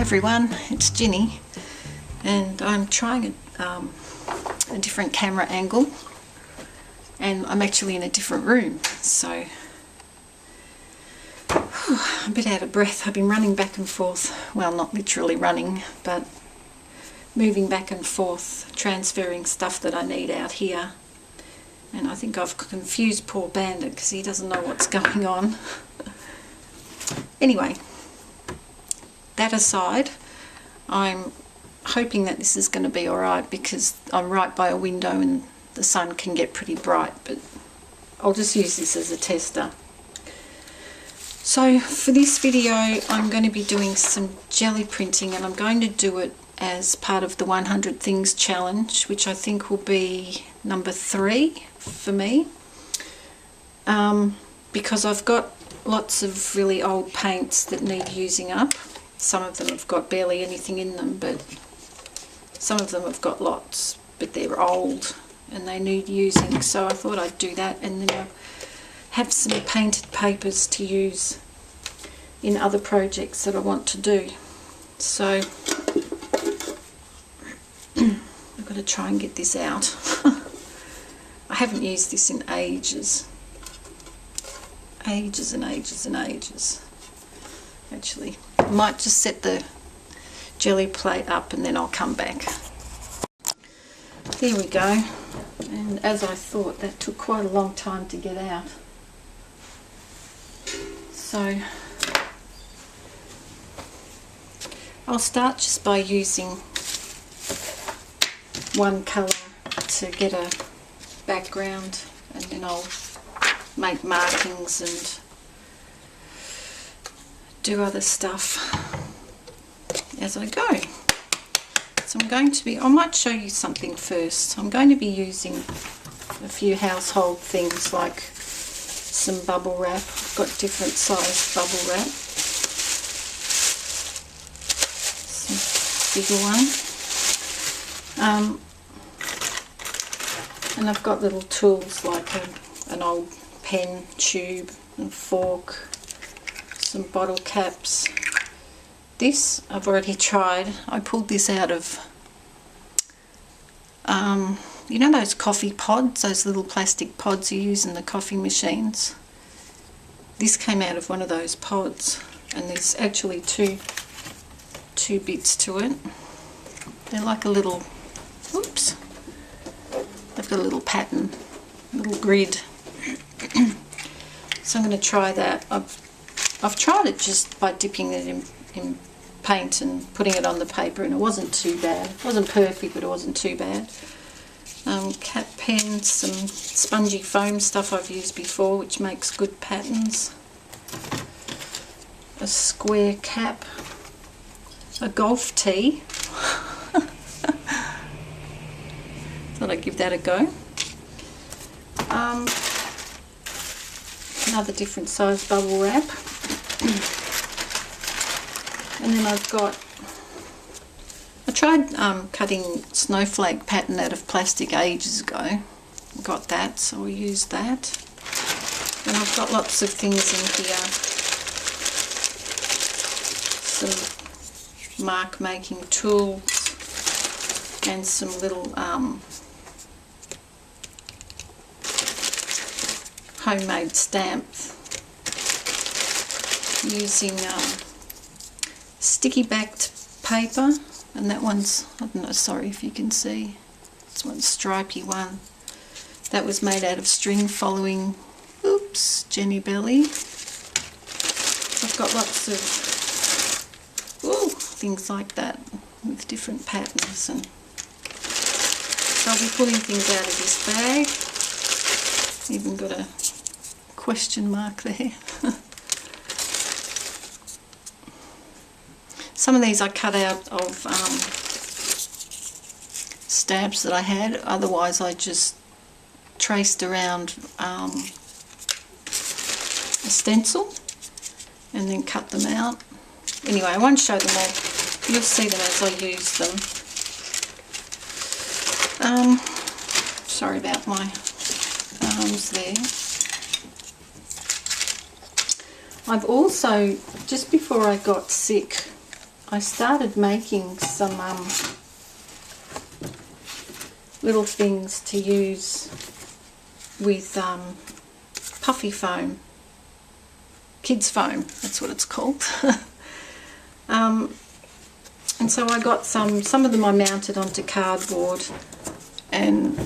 everyone, it's Ginny, and I'm trying a different camera angle, and I'm actually in a different room, so I'm a bit out of breath. I've been running back and forth, well, not literally running, but moving back and forth, transferring stuff that I need out here, and I think I've confused poor Bandit because he doesn't know what's going on. Anyway, that aside, I'm hoping that this is going to be alright because I'm right by a window and the sun can get pretty bright, but I'll just use this as a tester. So for this video I'm going to be doing some jelly printing, and I'm going to do it as part of the 100 Things Challenge, which I think will be number 3 for me, because I've got lots of really old paints that need using up. Some of them have got barely anything in them, but some of them have got lots, but they're old and they need using, so I thought I'd do that, and then I'll have some painted papers to use in other projects that I want to do. So I've got to try and get this out. I haven't used this in ages. Ages and ages and ages. Actually, I might just set the jelly plate up and then I'll come back. There we go. And as I thought, that took quite a long time to get out. So I'll start just by using one colour to get a background, and then I'll make markings and do other stuff as I go. So I'm going to be, I might show you something first. I'm going to be using a few household things like some bubble wrap. I've got different size bubble wrap. Some bigger one. And I've got little tools like an old pen tube and fork, some bottle caps. This I've already tried. I pulled this out of, you know those coffee pods, those little plastic pods you use in the coffee machines? This came out of one of those pods, and there's actually two bits to it. They're like a little, oops, they've got a little pattern, a little grid. So I'm going to try that. I've tried it just by dipping it in paint and putting it on the paper, and it wasn't too bad. It wasn't perfect, but it wasn't too bad. Cat pens, some spongy foam stuff I've used before, which makes good patterns. A square cap. A golf tee. Thought I'd give that a go. Another different size bubble wrap. And then I tried cutting snowflake pattern out of plastic ages ago. Got that, so I'll use that. And I've got lots of things in here. Some mark making tools and some little homemade stamps using sticky backed paper, and that one's, I don't know, sorry if you can see, this one's stripy one. That was made out of string following, oops, Jenny Belly. I've got lots of things like that with different patterns, and so I'll be pulling things out of this bag. Even got a question mark there. Some of these I cut out of stamps that I had, otherwise I just traced around a stencil and then cut them out. Anyway, I won't show them all, you'll see them as I use them. Sorry about my arms there. I've also, just before I got sick, I started making some little things to use with puffy foam, kids foam, that's what it's called. And so I got some of them I mounted onto cardboard, and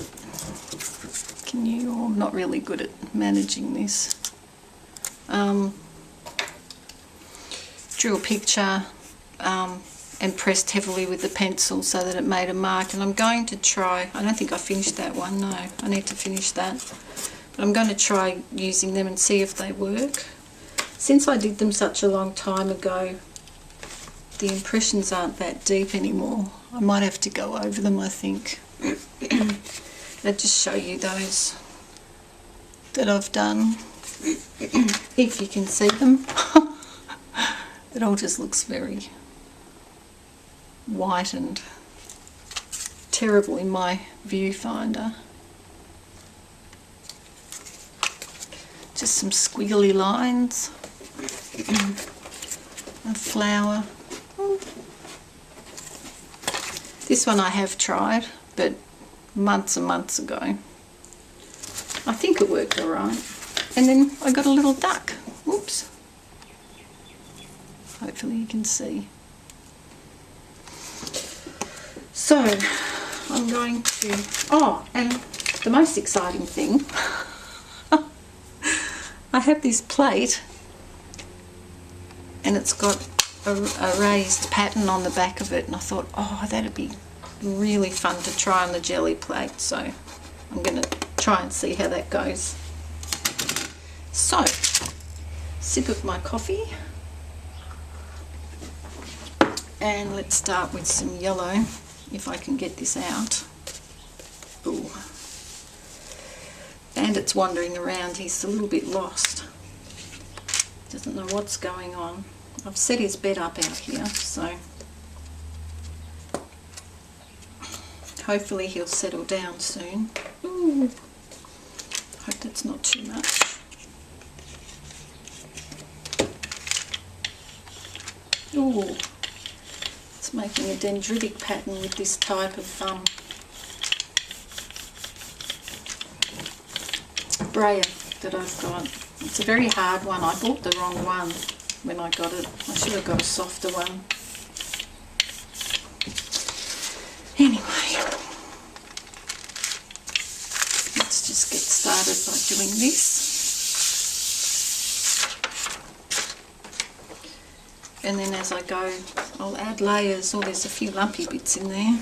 I'm not really good at managing this. Drew a picture and pressed heavily with the pencil so that it made a mark, and I'm going to try, I don't think I finished that one, no, I need to finish that, but I'm going to try using them and see if they work. Since I did them such a long time ago, the impressions aren't that deep anymore. I might have to go over them, I think. I'll just show you those that I've done, if you can see them. It all just looks very white and terrible in my viewfinder. Just some squiggly lines, a flower. This one I have tried, but months and months ago. I think it worked alright. And then I got a little duck. Whoops. Hopefully you can see. So I'm going to, and the most exciting thing, I have this plate and it's got a raised pattern on the back of it, and I thought, that'd be really fun to try on the jelly plate, so I'm going to try and see how that goes. So, sip of my coffee, and let's start with some yellow, if I can get this out. Ooh. Bandit's wandering around, he's a little bit lost, doesn't know what's going on. I've set his bed up out here, so hopefully he'll settle down soon. Ooh. Hope that's not too much. Ooh, it's making a dendritic pattern with this type of brayer that I've got. It's a very hard one. I bought the wrong one when I got it. I should have got a softer one. Anyway, let's just get started by doing this. And then as I go, I'll add layers. Oh, there's a few lumpy bits in there.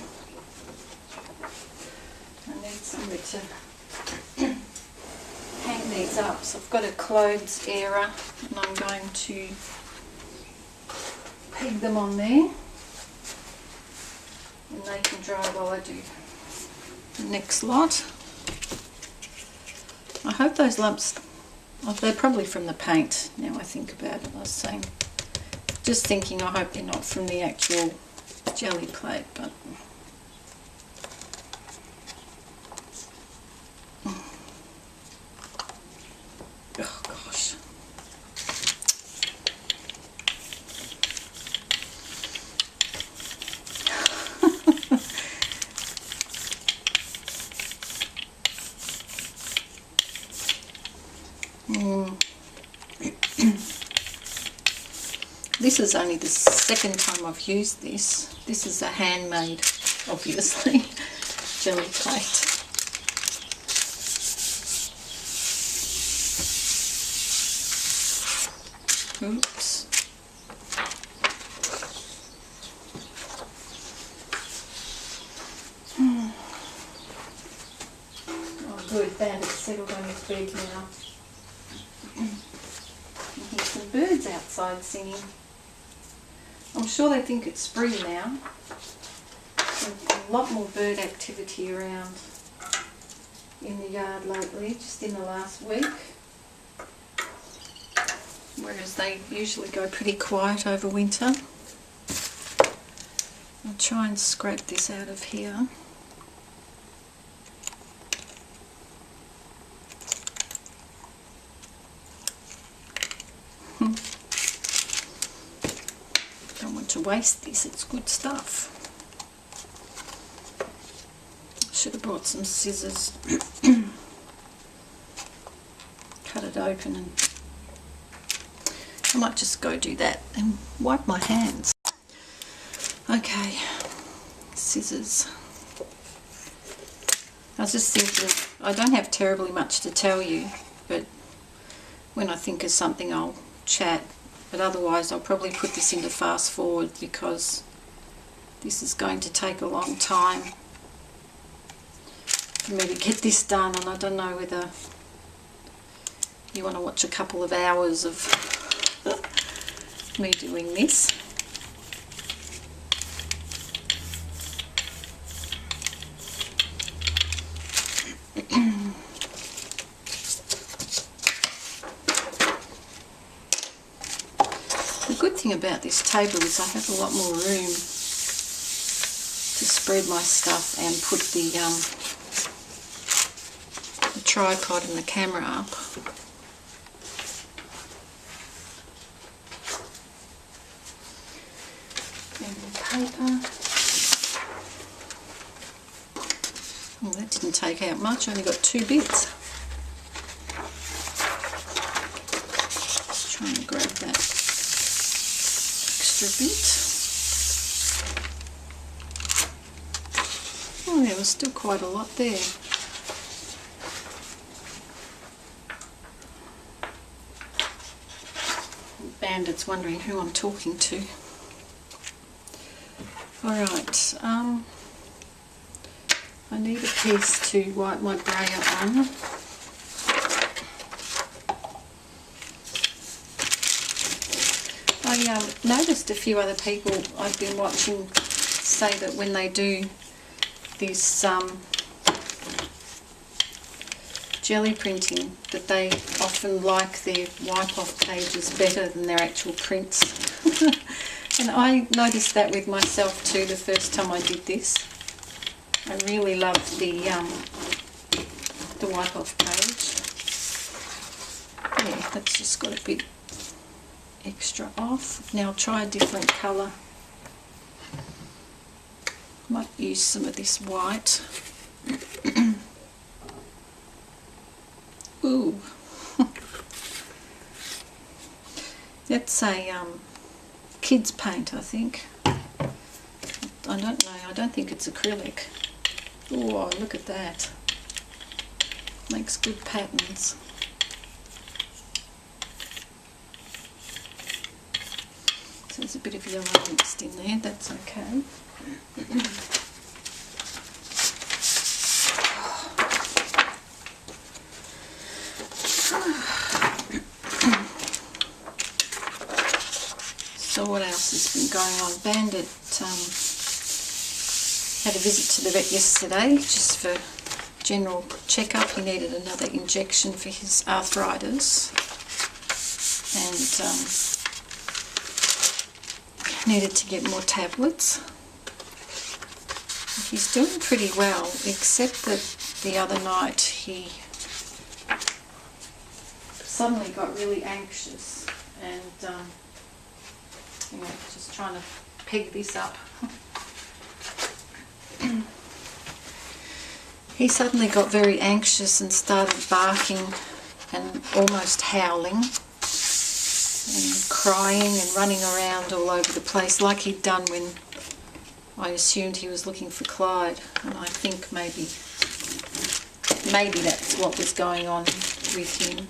I need somewhere to hang these up. So I've got a clothes airer, and I'm going to peg them on there, and they can dry while I do the next lot. I hope those lumps, they're probably from the paint now I think about it. I was saying, just thinking, I hope they're not from the actual jelly plate, but oh gosh. This is only the second time I've used this. This is a handmade, obviously, jelly plate. Oops. Oh good, Bandit's settled on his bed now. And here's some birds outside singing. I'm sure they think it's spring now. There's a lot more bird activity around in the yard lately, just in the last week. Whereas they usually go pretty quiet over winter. I'll try and scrape this out of here. Don't want want to waste this, it's good stuff. Should have brought some scissors. Cut it open, and I might just go do that and wipe my hands. Okay, scissors. I was just thinking, I don't have terribly much to tell you, but when I think of something I'll chat, but otherwise I'll probably put this into fast forward because this is going to take a long time for me to get this done, and I don't know whether you want to watch a couple of hours of me doing this. The good thing about this table is I have a lot more room to spread my stuff and put the tripod and the camera up. And the paper. Oh, that didn't take out much, I only got 2 bits. Just trying to grab that extra bit. Oh, there was still quite a lot there. Bandit's wondering who I'm talking to. Alright, I need a piece to wipe my brayer on. I noticed a few other people I've been watching say that when they do this jelly printing, that they often like their wipe-off pages better than their actual prints. And I noticed that with myself too the first time I did this. I really loved the wipe-off page. Yeah, that's just got a bit extra off. Now I'll try a different colour. Might use some of this white. Ooh. That's a kids paint, I think. I don't know, I don't think it's acrylic. Oh, look at that. Makes good patterns. So there's a bit of yellow mixed in there, that's okay. So what else has been going on? Bandit had a visit to the vet yesterday just for general checkup. He needed another injection for his arthritis and needed to get more tablets. He's doing pretty well, except that the other night he suddenly got really anxious and anyway, just trying to peg this up. He suddenly got very anxious and started barking and almost howling and crying and running around all over the place like he'd done when I assumed he was looking for Clyde, and I think maybe that's what was going on with him.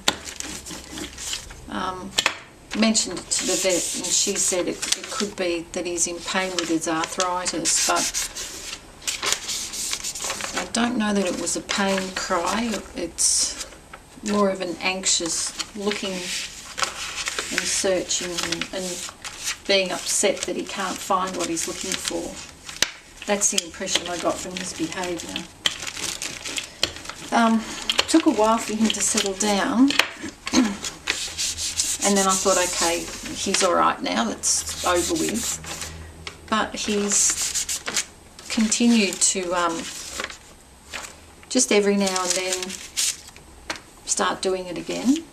Mentioned it to the vet and she said it could be that he's in pain with his arthritis, but I don't know that it was a pain cry. It's more of an anxious looking and searching and being upset that he can't find what he's looking for. That's the impression I got from his behaviour. Took a while for him to settle down. And then I thought, okay, he's alright now, that's over with. But he's continued to just every now and then start doing it again.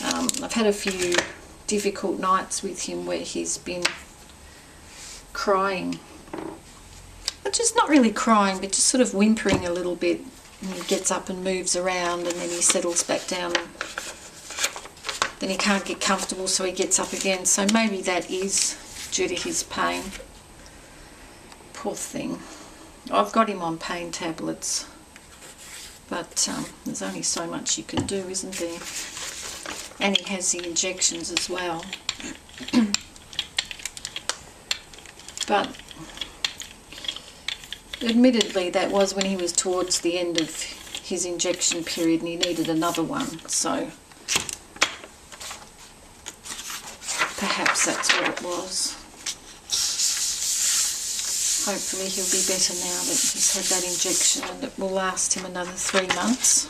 I've had a few difficult nights with him where he's been crying. But just not really crying, but just sort of whimpering a little bit. And he gets up and moves around, and then he settles back down. And then he can't get comfortable, so he gets up again. So maybe that is due to his pain. Poor thing. I've got him on pain tablets, but there's only so much you can do, isn't there? And he has the injections as well. But admittedly, that was when he was towards the end of his injection period and he needed another one, so perhaps that's what it was. Hopefully he'll be better now that he's had that injection, and it will last him another 3 months.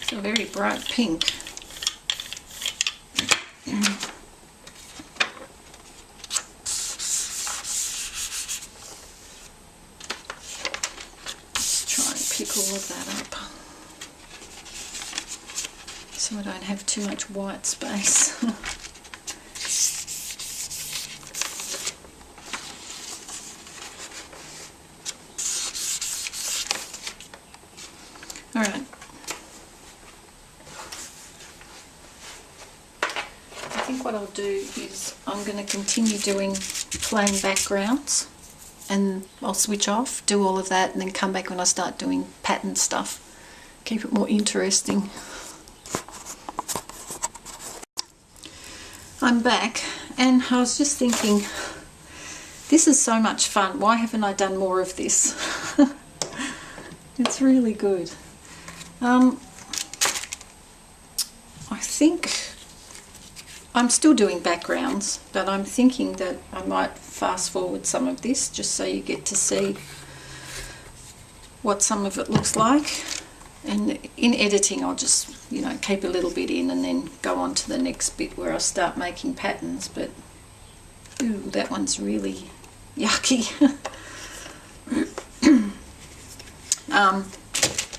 It's a very bright pink. Let's try and pick all of that up so I don't have too much white space. All right. I think what I'll do is I'm going to continue doing plain backgrounds, and I'll switch off, do all of that, and then come back when I start doing pattern stuff. Keep it more interesting. I'm back, and I was just thinking, this is so much fun. Why haven't I done more of this? It's really good. I think I'm still doing backgrounds, but I'm thinking that I might fast forward some of this just so you get to see what some of it looks like. And in editing I'll just, you know, keep a little bit in and then go on to the next bit where I start making patterns. But ooh, that one's really yucky.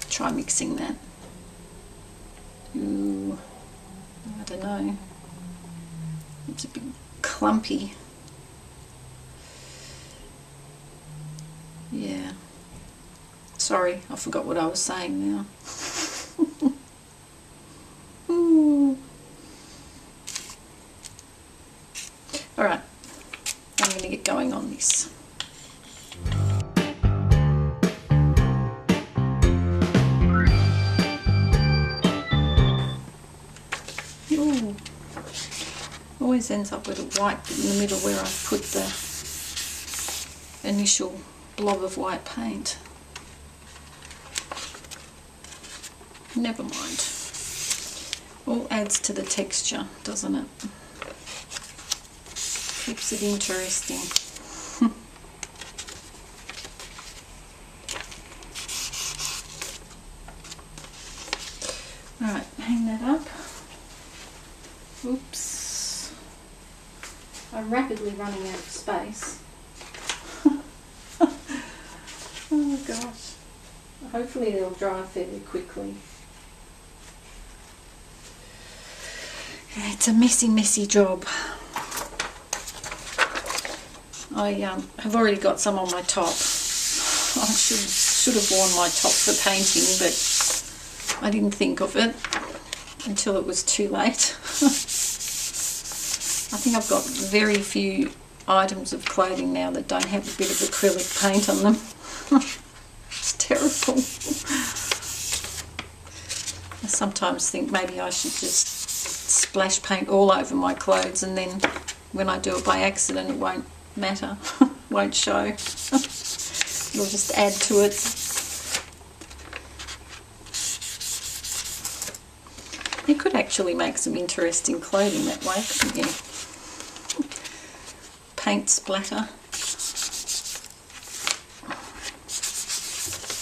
Try mixing that. Ooh, I don't know. It's a bit clumpy. Yeah. Sorry, I forgot what I was saying now. Ooh. Alright, I'm going to get going on this. Ooh. Always ends up with a white bit in the middle where I've put the initial blob of white paint. Never mind. All adds to the texture, doesn't it? Keeps it interesting. Alright, hang that up. Oops. I'm rapidly running out of space. Oh gosh. Hopefully they'll dry fairly quickly. It's a messy job. I have already got some on my top. I should have worn my top for painting, but I didn't think of it until it was too late. I think I've got very few items of clothing now that don't have a bit of acrylic paint on them. It's terrible. I sometimes think maybe I should just splash paint all over my clothes, and then when I do it by accident it won't matter, won't show. It'll just add to it. You could actually make some interesting clothing that way, couldn't you? Paint splatter.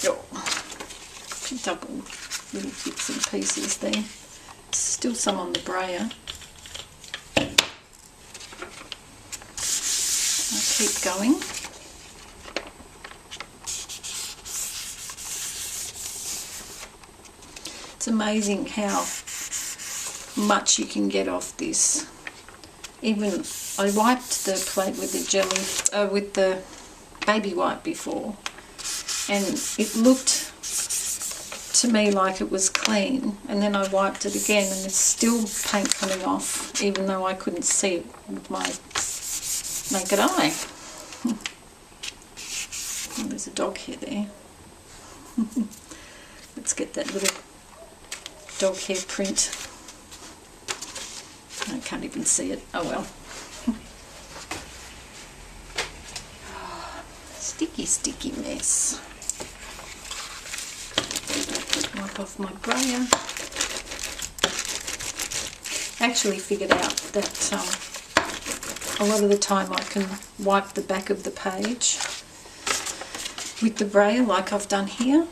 Oh, picked up all little bits and pieces there. Still some on the brayer. I'll keep going. amazing how much you can get off this. Even I wiped the plate with the jelly, with the baby wipe before, and it looked to me like it was clean, and then I wiped it again and it's still paint coming off, even though I couldn't see it with my naked eye. Oh, there's a dog hair there. Let's get that little dog hair print. I can't even see it. Oh well. Sticky, sticky mess. Wipe off my brayer. I actually figured out that a lot of the time I can wipe the back of the page with the brayer like I've done here,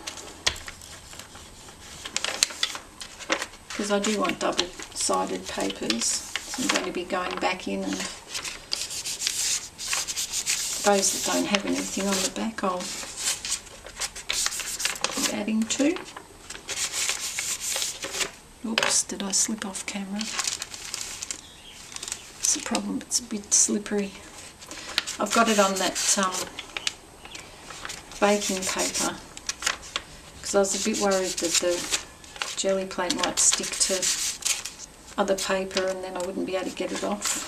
because I do want double-sided papers, so I'm going to be going back in, and those that don't have anything on the back I'll be adding to. Oops, did I slip off camera? It's a problem, it's a bit slippery. I've got it on that baking paper because I was a bit worried that the jelly plate might stick to other paper and then I wouldn't be able to get it off.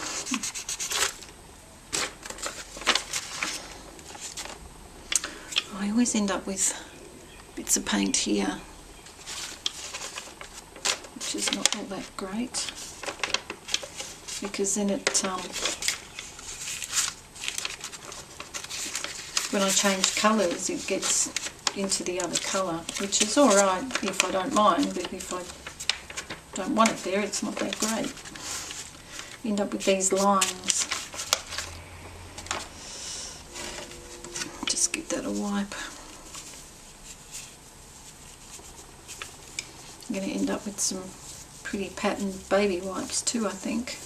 I always end up with bits of paint here, which is not all that great, because then it when I change colours it gets into the other colour, which is alright if I don't mind, but if I don't want it there it's not that great. You end up with these lines. Just give that a wipe. I'm going to end up with some pretty patterned baby wipes too, I think.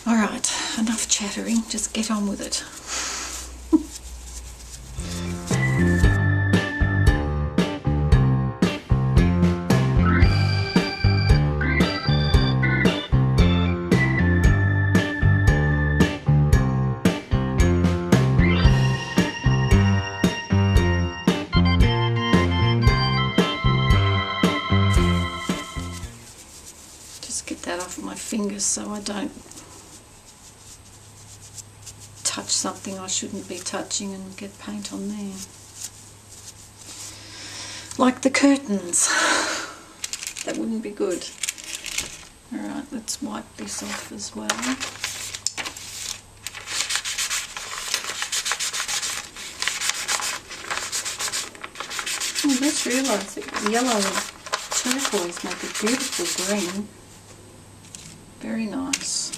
Alright, enough chattering, just get on with it. Just get that off my fingers so I don't touch something I shouldn't be touching and get paint on there. Like the curtains. That wouldn't be good. Alright, let's wipe this off as well. Oh, I just realised that yellow and turquoise make a beautiful green. Very nice.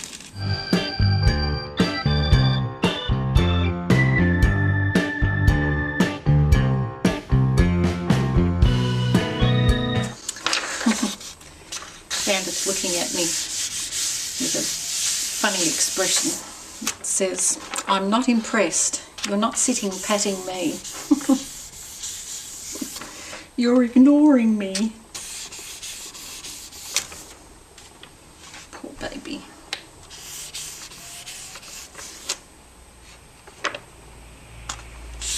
Bandit's looking at me with a funny expression. It says, "I'm not impressed. You're not sitting patting me. You're ignoring me." Poor baby.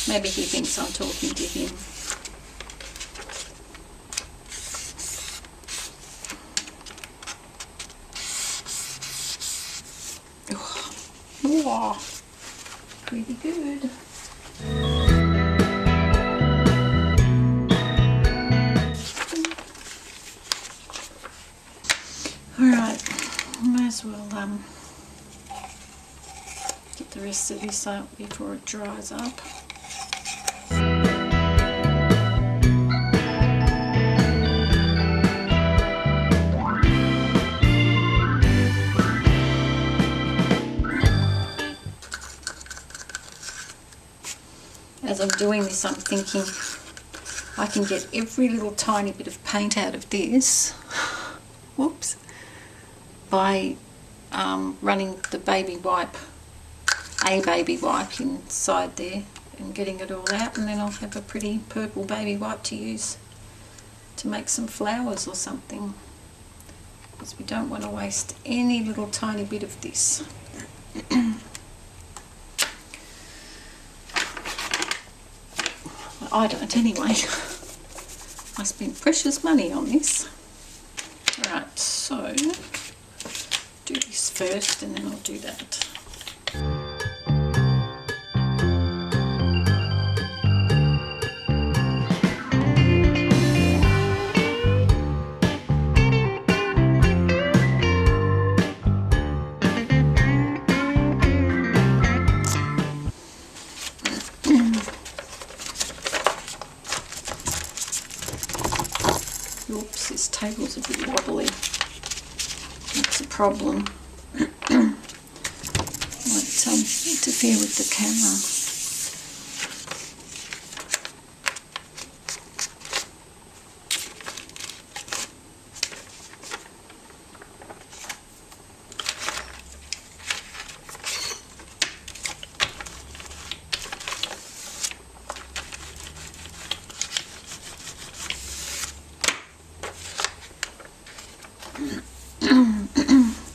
Maybe he thinks I'm talking to him. Wow, pretty good. Alright, might as well get the rest of this out before it dries up. As I'm doing this, I'm thinking I can get every little tiny bit of paint out of this, whoops, by running the baby wipe a baby wipe inside there and getting it all out, and then I'll have a pretty purple baby wipe to use to make some flowers or something, because we don't want to waste any little tiny bit of this. I don't anyway. I spent precious money on this. Right, so do this first and then I'll do that. Oops, this table's a bit wobbly. That's a problem. Might interfere with the camera.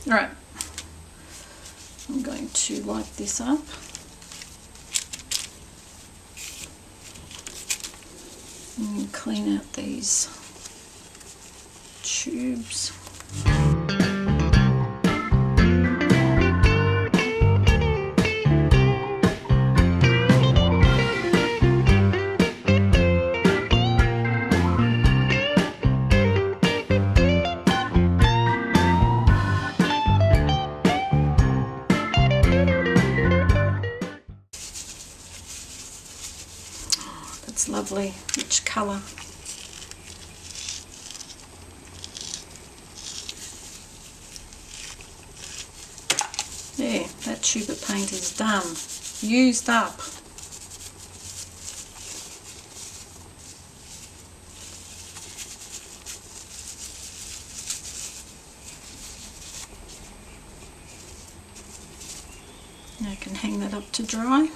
Right, I'm going to wipe this up. And clean out these tubes. That's lovely, rich colour. There, that tube of paint is done, used up. Now I can hang that up to dry.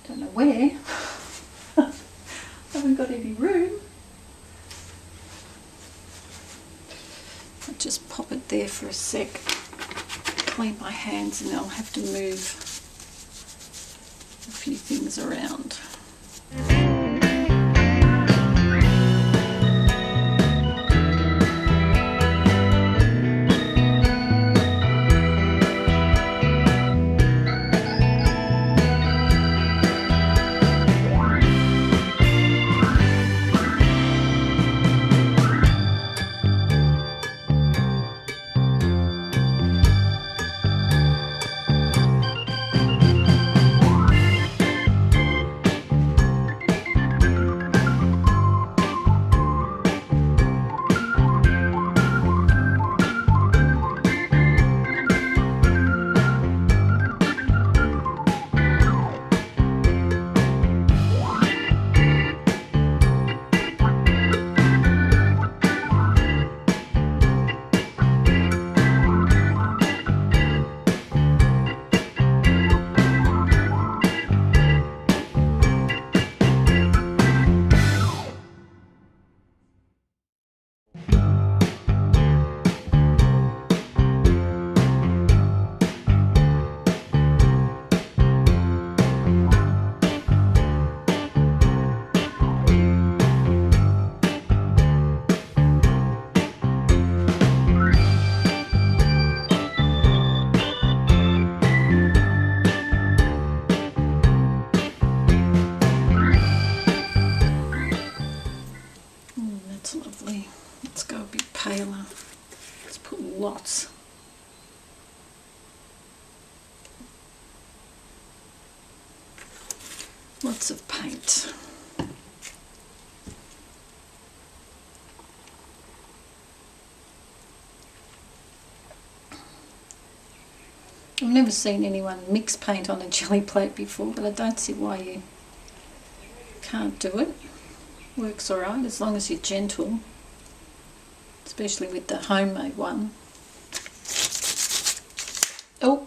Don't know where. Haven't got any room. I'll just pop it there for a sec. Clean my hands and I'll have to move a few things around. Let's put lots. Lots of paint. I've never seen anyone mix paint on a jelly plate before, but I don't see why you can't do it. Works alright as long as you're gentle. especially with the homemade one. Oh,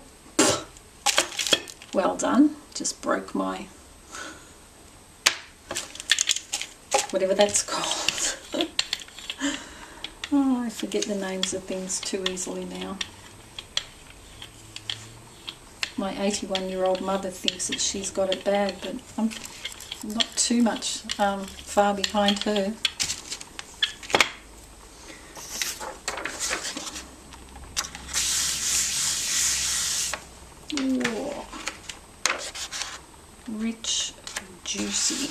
well done. Just broke my, whatever that's called. Oh, I forget the names of things too easily now. My 81-year-old mother thinks that she's got it bad, but I'm not too much far behind her. Ooh. Rich, juicy.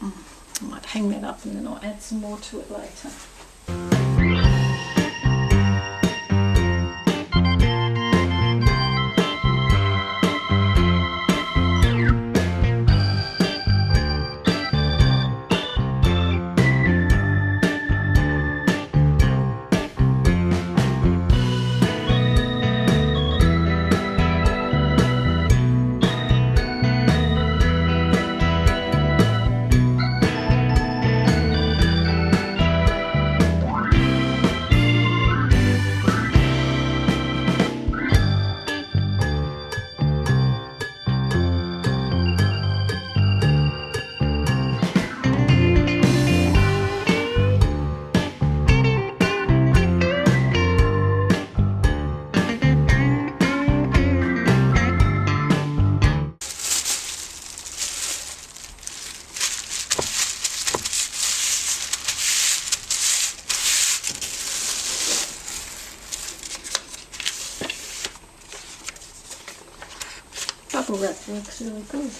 I might hang that up and then I'll add some more to it later. Bubble wrap works really good.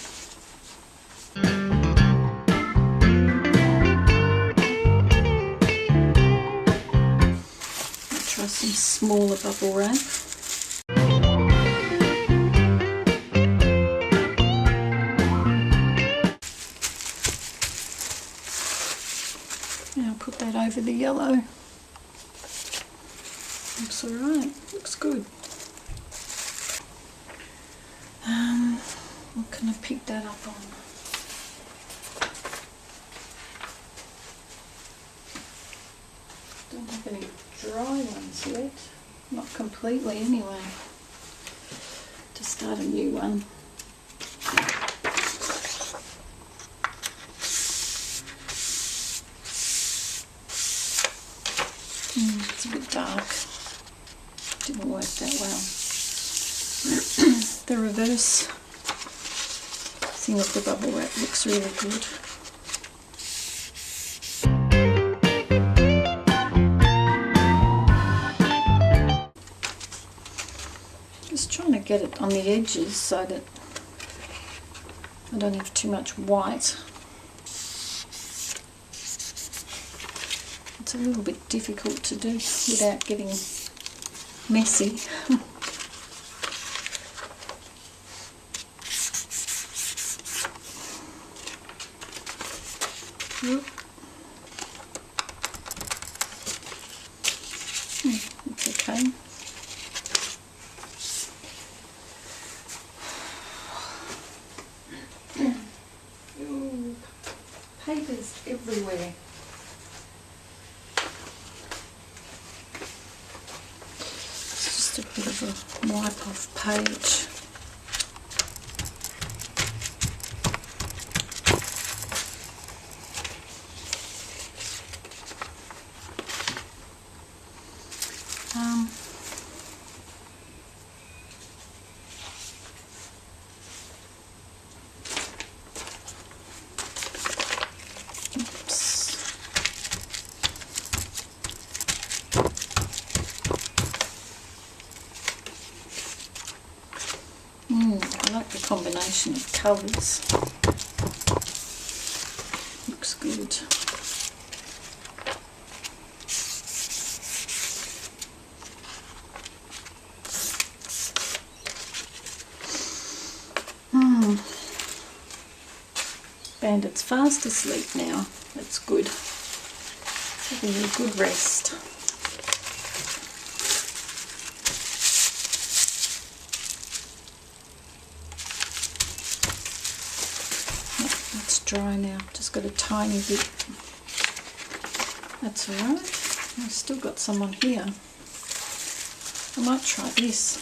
I'll try some smaller bubble wrap. Now I'll put that over the yellow. Looks alright, looks good. What can I pick that up on? Don't have any dry ones yet. Not completely anyway. To start a new one. It's a bit dark. Didn't work that well. The reverse thing of the bubble wrap looks really good. Just trying to get it on the edges so that I don't have too much white. It's a little bit difficult to do without getting messy. It's okay. Ooh, papers everywhere. It's just a bit of a wipe off page. I like the combination of colours. Looks good. Bandit's fast asleep now. That's good. Having a good rest. dry now. Just got a tiny bit. That's alright. I've still got some on here. I might try this.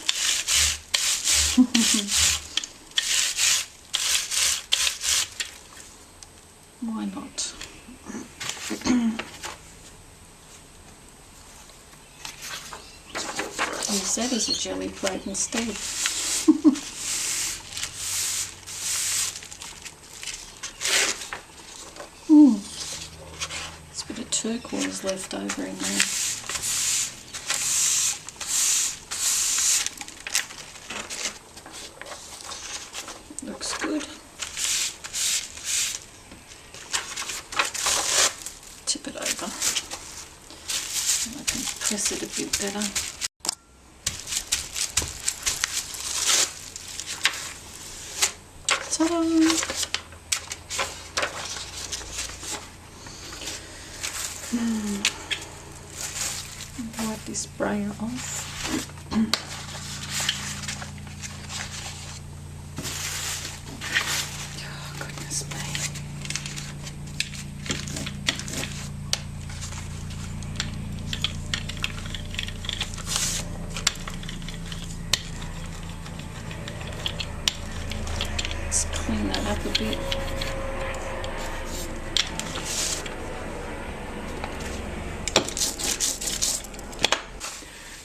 Why not? Use that as a jelly plate instead. There's a bit of turquoise left over in there. Looks good. Tip it over. And I can press it a bit better. Ta-da! Wipe this brayer off. Oh, goodness me. Let's clean that up a bit.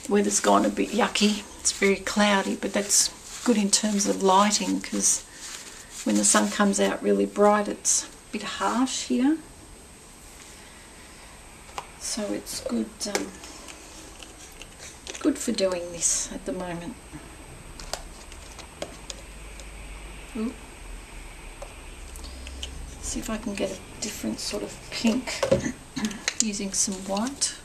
The weather's gone a bit yucky. It's very cloudy, but that's good in terms of lighting, because when the sun comes out really bright, it's a bit harsh here. So it's good, good for doing this at the moment. Ooh. See if I can get a different sort of pink using some white.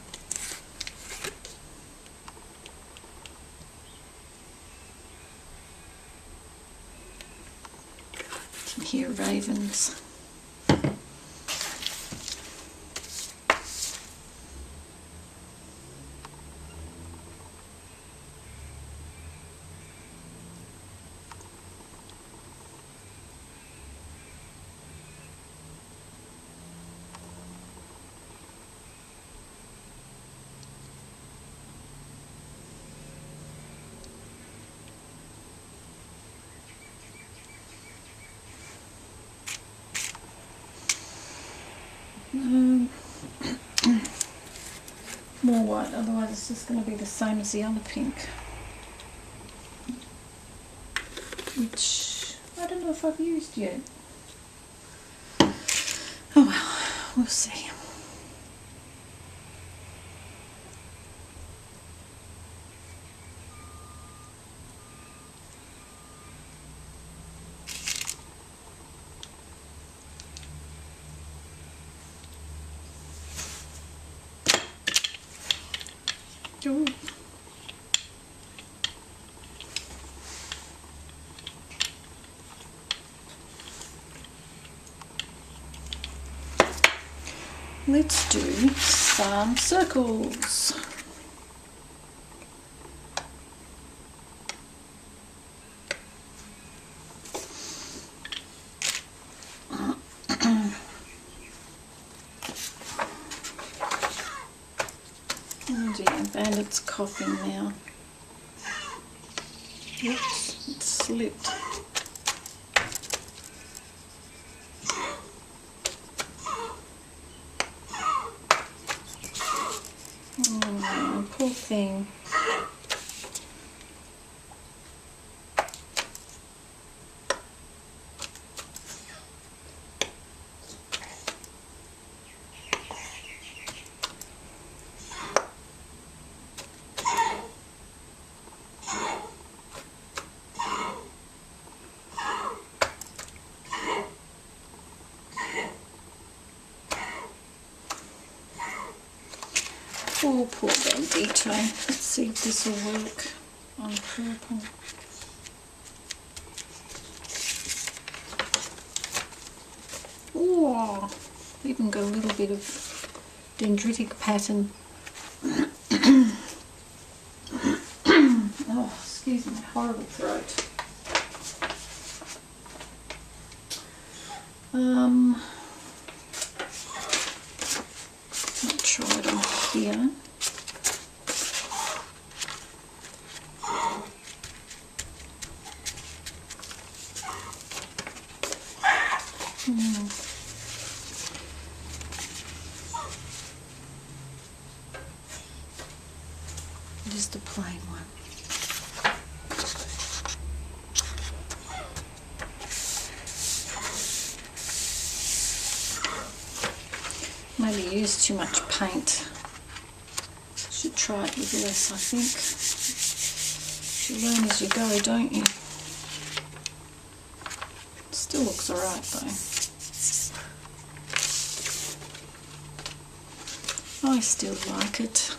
You can hear ravens. More white, otherwise it's just going to be the same as the other pink, which I don't know if I've used yet. Oh well, we'll see. Ooh. Let's do some circles. Oh dear, Bandit's coughing now. Oops, it slipped. Oh, poor thing. Oh, poor Bandito. Let's see if this will work on purple. Oh, even got a little bit of dendritic pattern. Oh, excuse my horrible throat. I'll try it on here. Just the plain one. Maybe use too much paint. Should try it with less, I think. You learn as you go, don't you? Still looks alright though. I still like it.